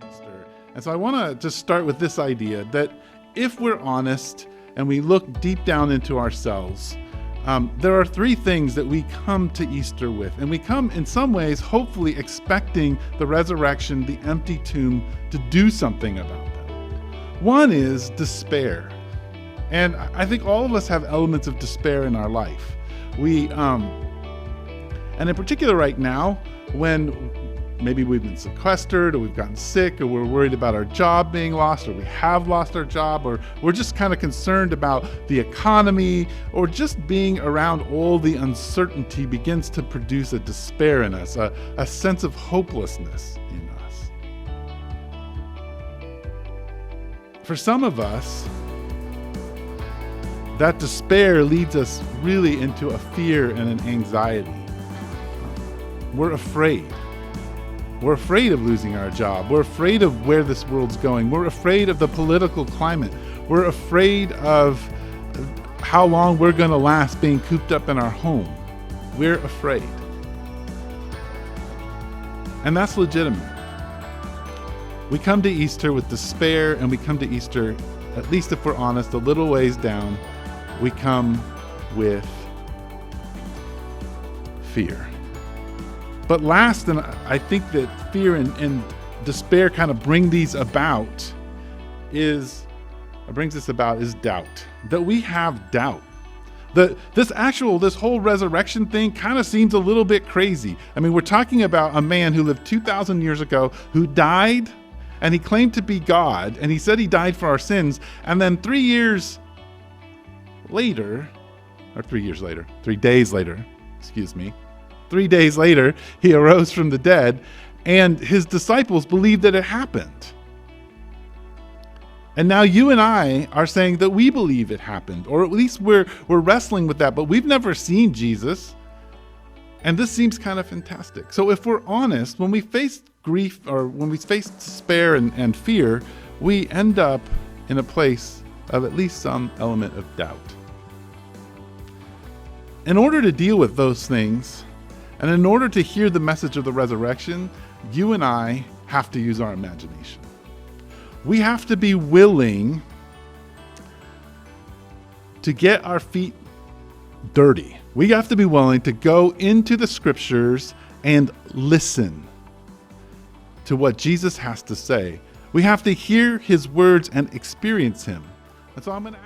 Easter. And so I want to just start with this idea that if we're honest and we look deep down into ourselves, there are three things that we come to Easter with. And we come in some ways, hopefully expecting the resurrection, the empty tomb, to do something about them. One is despair. And I think all of us have elements of despair in our life. And in particular right now, when maybe we've been sequestered or we've gotten sick or we're worried about our job being lost or we have lost our job or we're just kind of concerned about the economy or just being around all the uncertainty begins to produce a despair in us, a sense of hopelessness in us. For some of us, that despair leads us really into a fear and an anxiety. We're afraid. We're afraid of losing our job. We're afraid of where this world's going. We're afraid of the political climate. We're afraid of how long we're going to last being cooped up in our home. We're afraid. And that's legitimate. We come to Easter with despair, and we come to Easter, at least if we're honest, a little ways down, we come with fear. But last, and I think that fear and despair kind of bring these about, is doubt. That we have doubt. This whole resurrection thing kind of seems a little bit crazy. I mean, we're talking about a man who lived 2,000 years ago, who died, and he claimed to be God, and he said he died for our sins, and then 3 days later, he arose from the dead, and his disciples believed that it happened. And now you and I are saying that we believe it happened, or at least we're wrestling with that, but we've never seen Jesus. And this seems kind of fantastic. So if we're honest, when we face grief or when we face despair and fear, we end up in a place of at least some element of doubt. In order to deal with those things, and in order to hear the message of the resurrection, you and I have to use our imagination. We have to be willing to get our feet dirty. We have to be willing to go into the scriptures and listen to what Jesus has to say. We have to hear his words and experience him. And so I'm going to